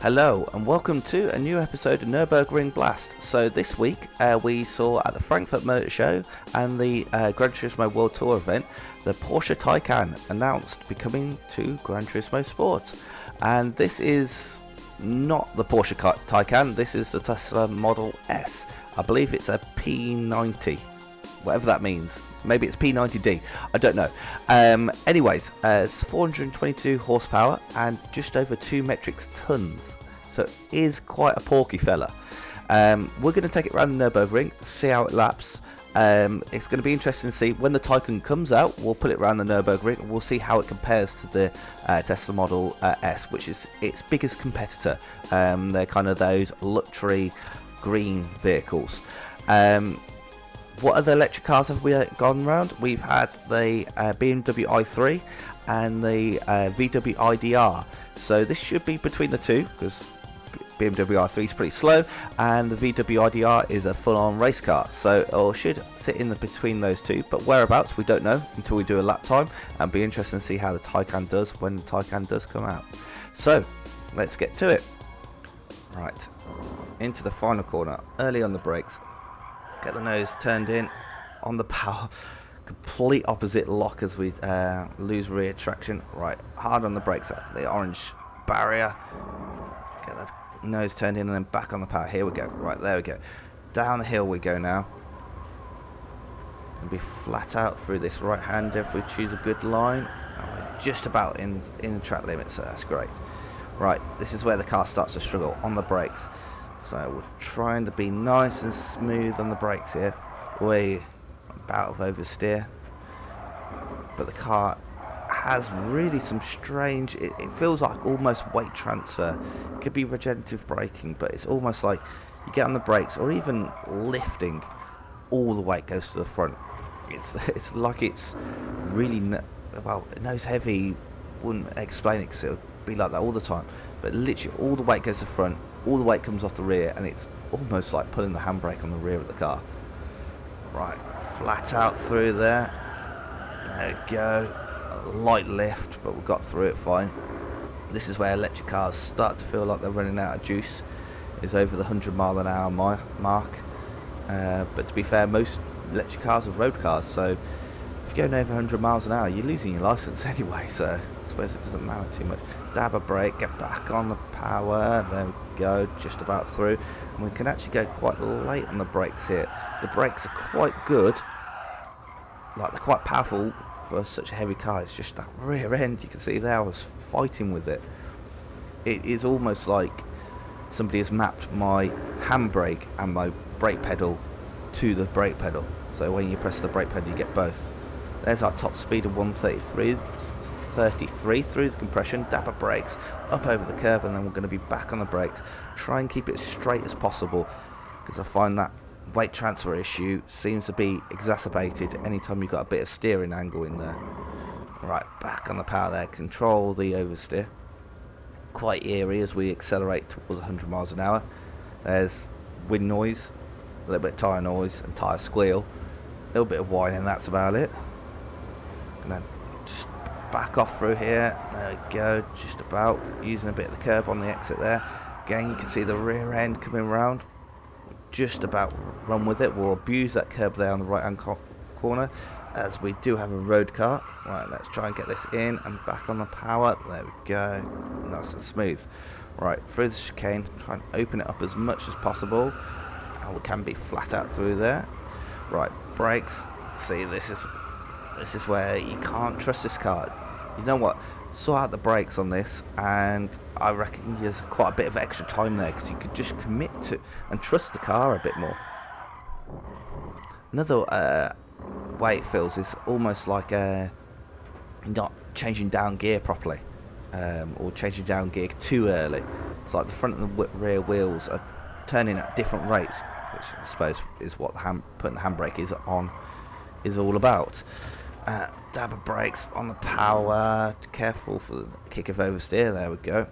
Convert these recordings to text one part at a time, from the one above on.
Hello and welcome to a new episode of Nurburgring Blast. So this week we saw at the Frankfurt Motor Show and the Gran Turismo World Tour event the Porsche Taycan announced becoming to Gran Turismo Sport. And this is not the Porsche Taycan, this is the Tesla Model S. I believe it's a P90, whatever that means. Maybe it's P90D, I don't know. Anyways, it's 422 horsepower and just over 2 metric tons. So it is quite a porky fella. We're going to take it around the Nürburgring, see how it laps. It's going to be interesting to see when the Taycan comes out. We'll put it around the Nürburgring and we'll see how it compares to the Tesla Model S, which is its biggest competitor. They're kind of those luxury green vehicles. What other electric cars have we gone around? We've had the BMW i3 and the VW IDR. So this should be between the two because BMW i3 is pretty slow and the VW IDR is a full-on race car. So it should sit in between those two. But whereabouts we don't know until we do a lap time, and be interesting to see how the Taycan does when the Taycan does come out. So let's get to it. Right, into the final corner, early on the brakes. Get the nose turned in on the power, complete opposite lock as we lose rear traction. Right, hard on the brakes at the orange barrier. Get the nose turned in and then back on the power. Here we go. Right, there we go. Down the hill we go now. And be flat out through this right hander if we choose a good line. And we're just about in the track limit, so that's great. Right, this is where the car starts to struggle on the brakes. So we're trying to be nice and smooth on the brakes here. Way about of oversteer. But the car has really some strange, it feels like almost weight transfer. It could be regenerative braking, but it's almost like you get on the brakes or even lifting, all the weight goes to the front. It's like it's really, well, nose heavy, wouldn't explain it because it would be like that all the time. But literally all the weight goes to the front. All the weight comes off the rear, and it's almost like pulling the handbrake on the rear of the car. Right, flat out through there. There we go. A light lift, but we got through it fine. This is where electric cars start to feel like they're running out of juice. It's over the 100 mile an hour mark. But to be fair, most electric cars are road cars, so if you're going over 100 miles an hour, you're losing your license anyway, so I suppose it doesn't matter too much. Dab a brake, get back on the power, there we go, just about through. And we can actually go quite late on the brakes here. The brakes are quite good, like they're quite powerful for such a heavy car. It's just that rear end, you can see there, I was fighting with it. It is almost like somebody has mapped my handbrake and my brake pedal to the brake pedal. So when you press the brake pedal you get both. There's our top speed of 133 through the compression, dab of brakes, up over the curb, and then we're going to be back on the brakes. Try and keep it as straight as possible because I find that weight transfer issue seems to be exacerbated anytime you've got a bit of steering angle in there. Right, back on the power there, control the oversteer. Quite eerie as we accelerate towards 100 miles an hour. There's wind noise, a little bit of tyre noise and tyre squeal, a little bit of whining, that's about it. And then just back off through here, there we go, just about, using a bit of the curb on the exit there. Again, you can see the rear end coming round, just about run with it. We'll abuse that curb there on the right hand corner as we do have a road car. Right, let's try and get this in and back on the power, there we go, nice and smooth. Right, through the chicane, try and open it up as much as possible, and we can be flat out through there. Right, brakes, see this is where you can't trust this car. You know what, sort out the brakes on this, and I reckon there's quite a bit of extra time there because you could just commit to and trust the car a bit more. Another way it feels is almost like not changing down gear properly, or changing down gear too early. It's like the front and the rear wheels are turning at different rates, which I suppose is what putting the handbrake is all about. Dab of brakes on the power, careful for the kick of oversteer, there we go.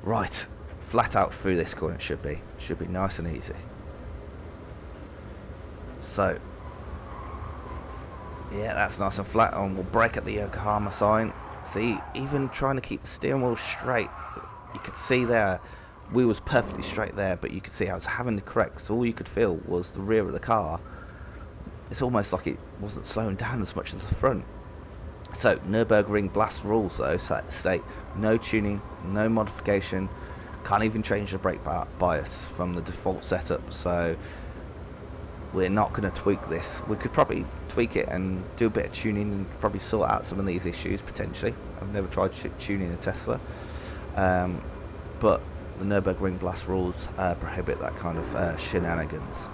Right, flat out through this corner it should be nice and easy. So yeah, that's nice and flat, and we'll brake at the Yokohama sign. See, even trying to keep the steering wheel straight, you could see there, wheel was perfectly straight there, but you could see I was having to correct, so all you could feel was the rear of the car. It's almost like it wasn't slowing down as much as the front. So Nürburgring blast rules though state no tuning, no modification, can't even change the brake bias from the default setup, so we're not going to tweak this. We could probably tweak it and do a bit of tuning and probably sort out some of these issues potentially. I've never tried tuning a Tesla, but the Nürburgring blast rules prohibit that kind of shenanigans.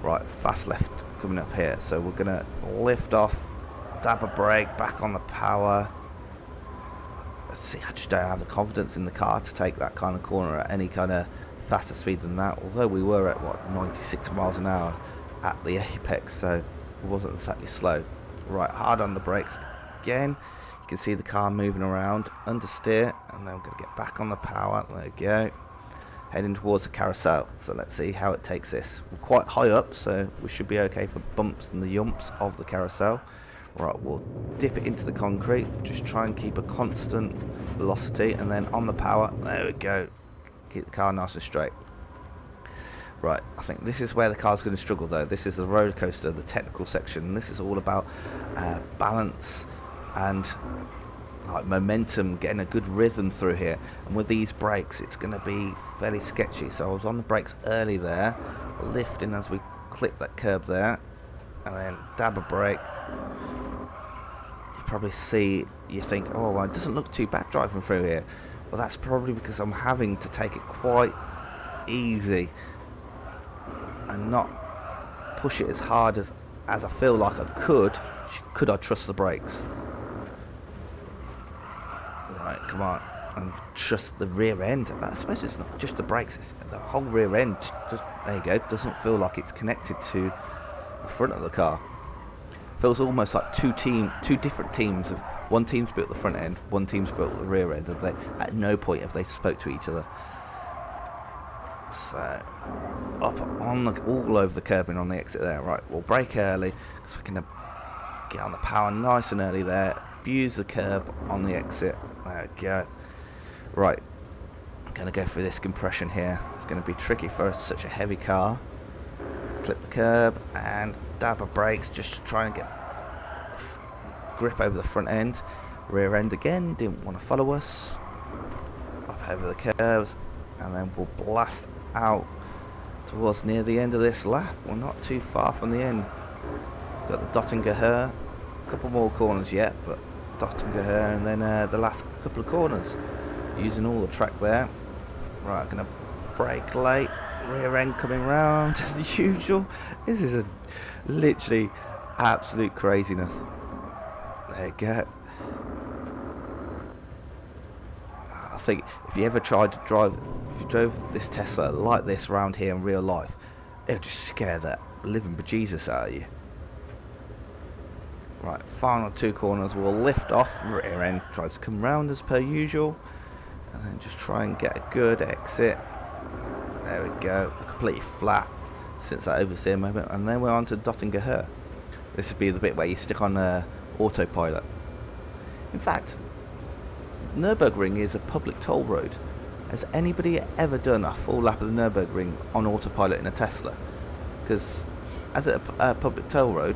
Right, fast left coming up here, so we're going to lift off, dab a brake, back on the power. Let's see, I just don't have the confidence in the car to take that kind of corner at any kind of faster speed than that, although we were at what, 96 miles an hour at the apex, so it wasn't exactly slow. Right, hard on the brakes again. You can see the car moving around, understeer, and then we're going to get back on the power. There we go, heading towards the carousel. So let's see how it takes this. We're quite high up, so we should be okay for bumps and the yumps of the carousel. Right, we'll dip it into the concrete, just try and keep a constant velocity, and then on the power, there we go, keep the car nice and straight. Right, I think this is where the car's going to struggle though. This is the roller coaster, the technical section, and this is all about balance and like momentum, getting a good rhythm through here. And with these brakes, it's going to be fairly sketchy. So I was on the brakes early there, lifting as we clip that curb there, and then dab a brake. You probably see, you think, oh, well, it doesn't look too bad driving through here. Well, that's probably because I'm having to take it quite easy and not push it as hard as I feel like I could I trust the brakes. Right, come on, and trust the rear end. I suppose it's not just the brakes, it's the whole rear end. Just, there you go, doesn't feel like it's connected to the front of the car. Feels almost like two different teams. Of one team's built the front end, one team's built the rear end, and they at no point have they spoke to each other. So up on all over the curbing on the exit there. Right, we'll brake early because we're gonna get on the power nice and early there. Abuse the curb on the exit. There we go. Right, I'm gonna go through this compression here. It's gonna be tricky for such a heavy car. Clip the curb and dab a brakes just to try and get grip over the front end. Rear end again didn't want to follow us. Up over the curves, and then we'll blast out towards near the end of this lap. We're not too far from the end. Got the Dottingerher, a couple more corners yet, but Dottingerher, and then the last couple of corners. Using all the track there. Right, I'm gonna brake late. Rear end coming round as usual. This is literally absolute craziness. There you go. I think if you ever tried to drive, if you drove this Tesla like this around here in real life, it'll just scare that living bejesus out of you. Right, final two corners, we'll lift off. Rear end tries to come round as per usual, and then just try and get a good exit. There we go, completely flat since that oversteer moment, and then we're on to Dottingerher. This would be the bit where you stick on autopilot. In fact, Nürburgring is a public toll road. Has anybody ever done a full lap of the Nürburgring on autopilot in a Tesla? Because as a public toll road,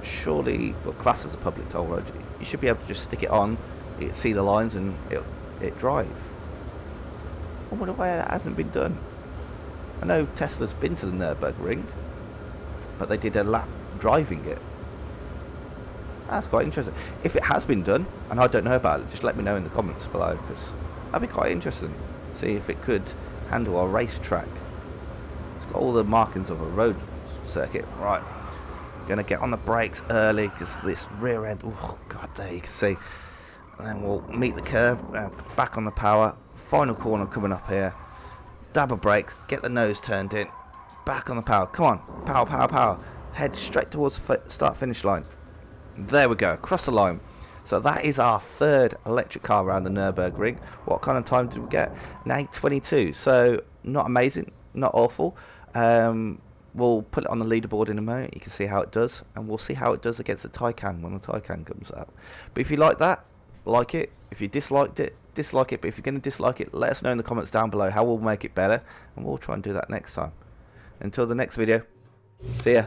surely, well, classed as a public toll road, you should be able to just stick it on, see the lines, and it drive. I wonder why that hasn't been done. I know Tesla's been to the Nürburgring, but they did a lap driving it. That's quite interesting. If it has been done, and I don't know about it, just let me know in the comments below, because that'd be quite interesting. See if it could handle a racetrack. It's got all the markings of a road circuit. Right, gonna get on the brakes early, because this rear end, oh god, there you can see. And then we'll meet the curb, back on the power, final corner coming up here. Dab of brakes, get the nose turned in, back on the power, come on, power, power, power, head straight towards the start finish line. There we go, across the line. So that is our third electric car around the Nürburgring. What kind of time did we get? An 8:22, so not amazing, not awful. We'll put it on the leaderboard in a moment, you can see how it does, and we'll see how it does against the Taycan when the Taycan comes out. But if you like that, like it. If you disliked it, dislike it, but if you're going to dislike it, let us know in the comments down below how we'll make it better, and we'll try and do that next time. Until the next video, see ya.